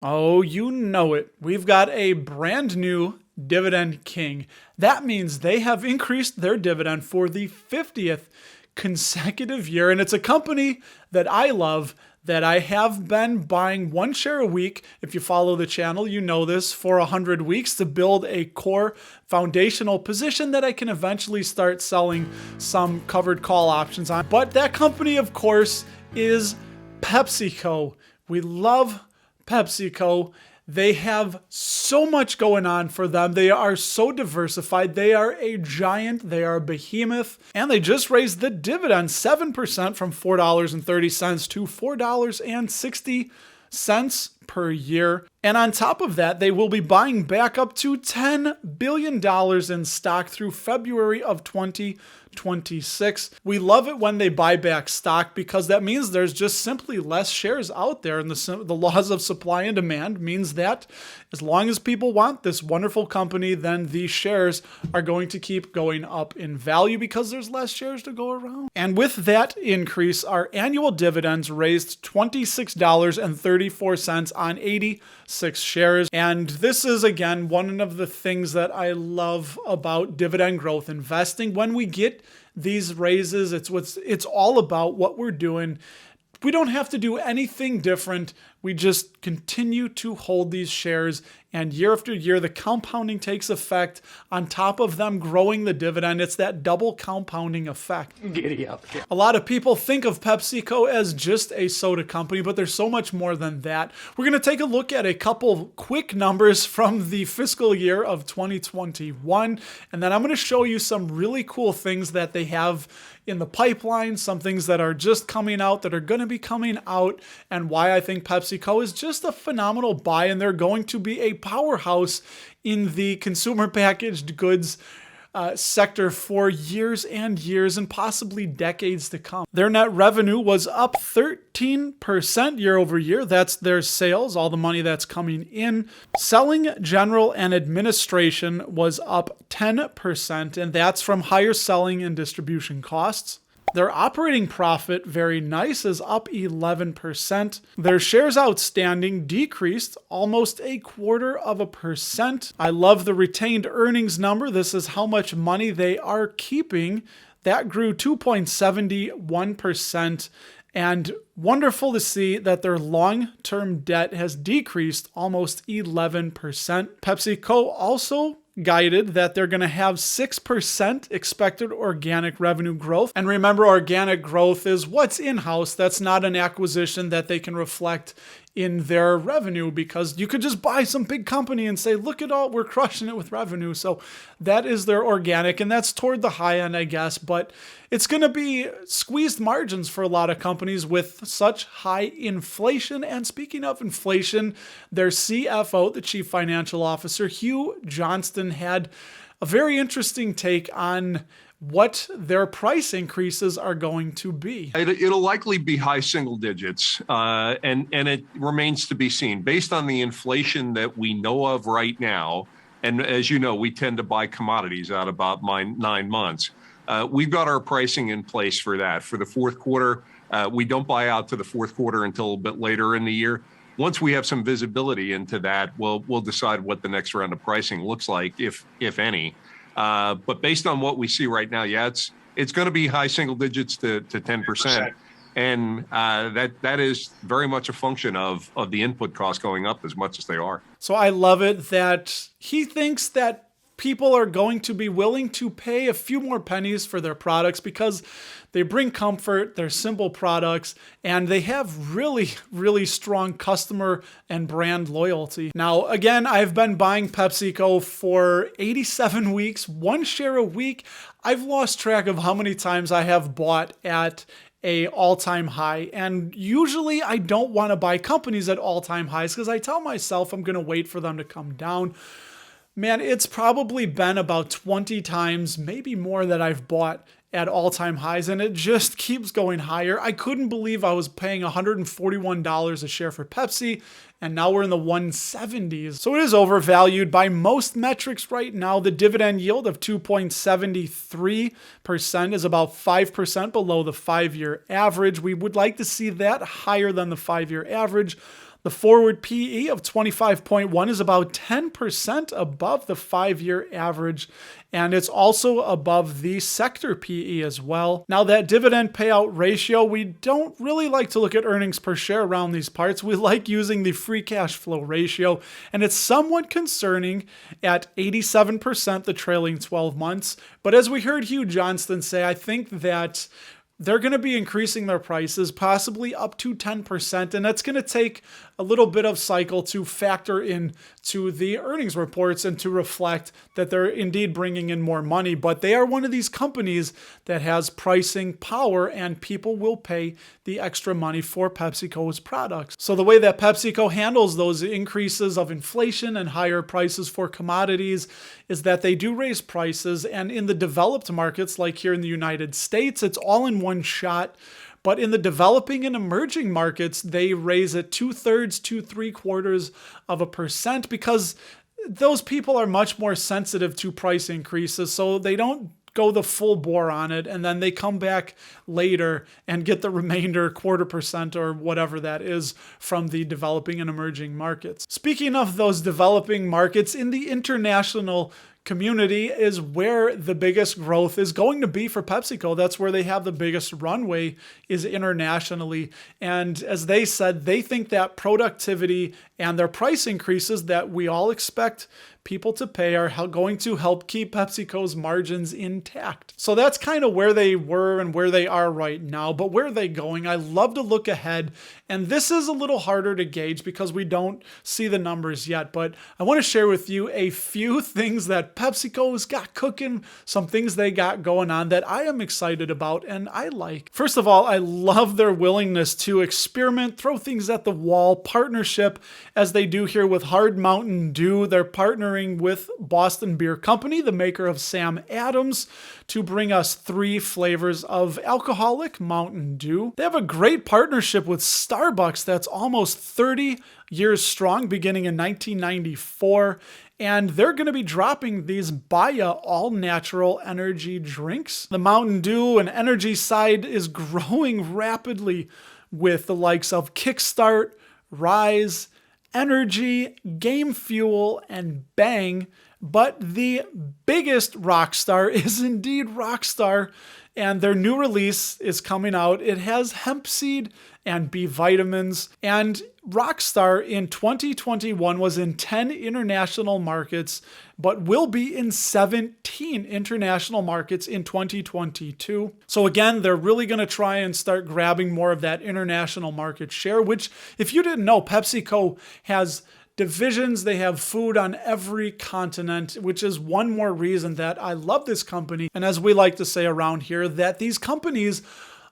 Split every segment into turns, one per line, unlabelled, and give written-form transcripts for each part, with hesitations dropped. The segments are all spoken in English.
Oh, you know it. We've got a brand new dividend king. That means they have increased their dividend for the 50th consecutive year. And it's a company that I love, that I have been buying one share a week. If you follow the channel, you know this, for 100 weeks to build a core foundational position that I can eventually start selling some covered call options on. But that company, of course, is PepsiCo. We love PepsiCo. They have so much going on for them. They are so diversified. They are a giant. They are a behemoth. And they just raised the dividend 7% from $4.30 to $4.60 per year. And on top of that, they will be buying back up to $10 billion in stock through February of 2026. We love it when they buy back stock because that means there's just simply less shares out there. And the laws of supply and demand means that as long as people want this wonderful company, then these shares are going to keep going up in value because there's less shares to go around. And with that increase, our annual dividends raised $26.34 on 86 shares. And this is, again, one of the things that I love about dividend growth investing. When we get these raises, it's all about what we're doing. We don't have to do anything different. We just continue to hold these shares, and year after year, the compounding takes effect on top of them growing the dividend. It's that double compounding effect.
Giddy up.
A lot of people think of PepsiCo as just a soda company, but there's so much more than that. We're going to take a look at a couple quick numbers from the fiscal year of 2021, and then I'm going to show you some really cool things that they have in the pipeline, some things that are just coming out, that are going to be coming out, and why I think PepsiCo is just a phenomenal buy, and they're going to be a powerhouse in the consumer packaged goods sector for years and years and possibly decades to come. Their net revenue was up 13% year over year. That's their sales, all the money that's coming in. Selling, general, and administration was up 10%, and that's from higher selling and distribution costs. Their operating profit, very nice, is up 11%. Their shares outstanding decreased almost 0.25%. I love the retained earnings number. This is how much money they are keeping. That grew 2.71%. And wonderful to see that their long-term debt has decreased almost 11%. PepsiCo also guided that they're going to have 6% expected organic revenue growth. And remember, organic growth is what's in-house. That's not an acquisition that they can reflect in their revenue, because you could just buy some big company and say, look at all, we're crushing it with revenue. So that is their organic, and that's toward the high end, I guess. But it's going to be squeezed margins for a lot of companies with such high inflation. And speaking of inflation, their CFO, the Chief Financial Officer, Hugh Johnston, had a very interesting take on what their price increases are going to be.
It'll likely be high single digits, and it remains to be seen. Based on the inflation that we know of right now, and as you know, we tend to buy commodities out about 9 months. We've got our pricing in place for that. For the fourth quarter, we don't buy out to the fourth quarter until a bit later in the year. Once we have some visibility into that, we'll decide what the next round of pricing looks like, if any. But based on what we see right now, yeah, it's going to be high single digits to 10%. And that is very much a function of the input costs going up as much as they are.
So I love it that he thinks that people are going to be willing to pay a few more pennies for their products because they bring comfort, they're simple products, and they have really, really strong customer and brand loyalty. Now, again, I've been buying PepsiCo for 87 weeks, one share a week. I've lost track of how many times I have bought at a all-time high. And usually I don't want to buy companies at all-time highs because I tell myself I'm going to wait for them to come down. Man, it's probably been about 20 times, maybe more, that I've bought at all-time highs, and it just keeps going higher. I couldn't believe I was paying $141 a share for Pepsi, and now we're in the 170s. So it is overvalued by most metrics right now. The dividend yield of 2.73% is about 5% below the 5-year average. We would like to see that higher than the 5-year average. The forward PE of 25.1 is about 10% above the 5-year average, and it's also above the sector PE as well. Now, that dividend payout ratio, we don't really like to look at earnings per share around these parts. We like using the free cash flow ratio, and it's somewhat concerning at 87% the trailing 12 months. But as we heard Hugh Johnston say, I think that they're going to be increasing their prices possibly up to 10%, and that's going to take a little bit of cycle to factor in to the earnings reports and to reflect that they're indeed bringing in more money. But they are one of these companies that has pricing power, and people will pay the extra money for PepsiCo's products. So the way that PepsiCo handles those increases of inflation and higher prices for commodities is that they do raise prices, and in the developed markets like here in the United States, it's all in one shot. But in the developing and emerging markets, they raise it 2/3 to 0.75% because those people are much more sensitive to price increases. So they don't go the full bore on it, and then they come back later and get the remainder 0.25% or whatever that is from the developing and emerging markets. Speaking of those developing markets, in the international community is where the biggest growth is going to be for PepsiCo. That's where they have the biggest runway, is internationally. And as they said, they think that productivity and their price increases that we all expect people to pay are going to help keep PepsiCo's margins intact. So that's kind of where they were and where they are right now. But where are they going? I love to look ahead. And this is a little harder to gauge because we don't see the numbers yet. But I want to share with you a few things that PepsiCo's got cooking, some things they got going on that I am excited about and I like. First of all, I love their willingness to experiment, throw things at the wall, partnership, as they do here with Hard Mountain Dew. They're partnering with Boston Beer Company, the maker of Sam Adams, to bring us 3 flavors of alcoholic Mountain Dew. They have a great partnership with Starbucks that's almost 30 years strong, beginning in 1994. And they're going to be dropping these Baya all-natural energy drinks. The Mountain Dew and energy side is growing rapidly with the likes of Kickstart, Rise, Energy, Game Fuel, and Bang. But the biggest rock star is indeed Rockstar, and their new release is coming out. It has hemp seed and B vitamins, and Rockstar in 2021 was in 10 international markets, but will be in 17 international markets in 2022. So again, they're really going to try and start grabbing more of that international market share, which, if you didn't know, PepsiCo has divisions. They have food on every continent, which is one more reason that I love this company. And as we like to say around here, that these companies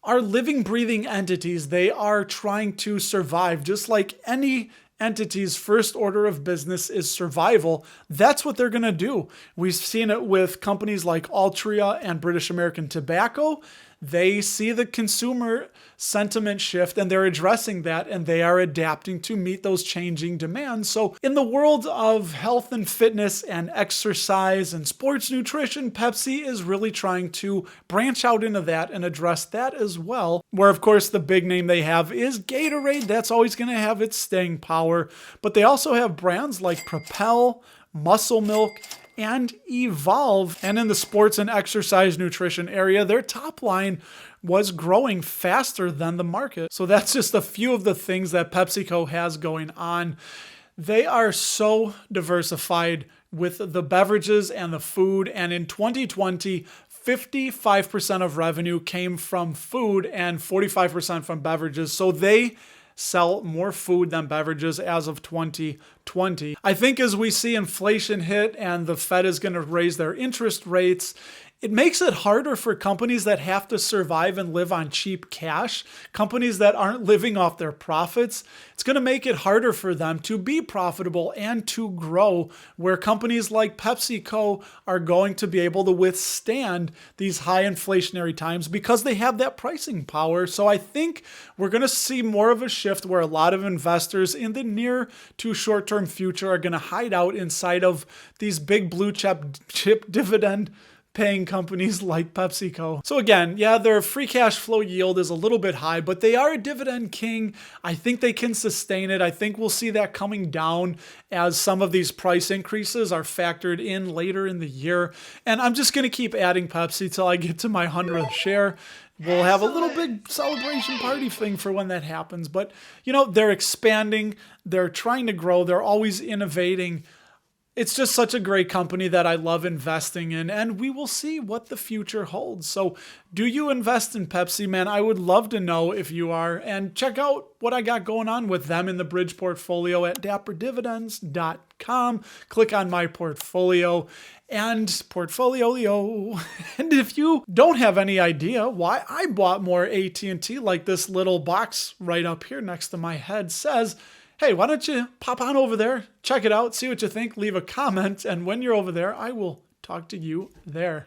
are living, breathing entities. They are trying to survive, just like any entity's first order of business is survival. That's what they're going to do. We've seen it with companies like Altria and British American Tobacco. They see the consumer sentiment shift and they're addressing that, and they are adapting to meet those changing demands. So in the world of health and fitness and exercise and sports nutrition, Pepsi is really trying to branch out into that and address that as well. Where, of course, the big name they have is Gatorade. That's always going to have its staying power. But they also have brands like Propel, Muscle Milk, and Evolve. And in the sports and exercise nutrition area, their top line was growing faster than the market. So that's just a few of the things that PepsiCo has going on. They are so diversified with the beverages and the food. And in 2020, 55% of revenue came from food and 45% from beverages. So they sell more food than beverages as of 2020. I think as we see inflation hit and the Fed is going to raise their interest rates, it makes it harder for companies that have to survive and live on cheap cash, companies that aren't living off their profits. It's going to make it harder for them to be profitable and to grow, where companies like PepsiCo are going to be able to withstand these high inflationary times because they have that pricing power. So I think we're going to see more of a shift where a lot of investors in the near to short-term future are going to hide out inside of these big blue chip dividend paying companies like PepsiCo. So again, yeah, their free cash flow yield is a little bit high, but they are a dividend king. I think they can sustain it. I think we'll see that coming down as some of these price increases are factored in later in the year. And I'm just going to keep adding Pepsi till I get to my 100th share. We'll have a little big celebration party thing for when that happens. But, they're expanding. They're trying to grow. They're always innovating. It's just such a great company that I love investing in, and we will see what the future holds. So do you invest in Pepsi, man? I would love to know if you are, and check out what I got going on with them in the bridge portfolio at dapperdividends.com. Click on my portfolio and portfolio. And if you don't have any idea why I bought more AT&T, like this little box right up here next to my head says, hey, why don't you pop on over there, check it out, see what you think, leave a comment, and when you're over there, I will talk to you there.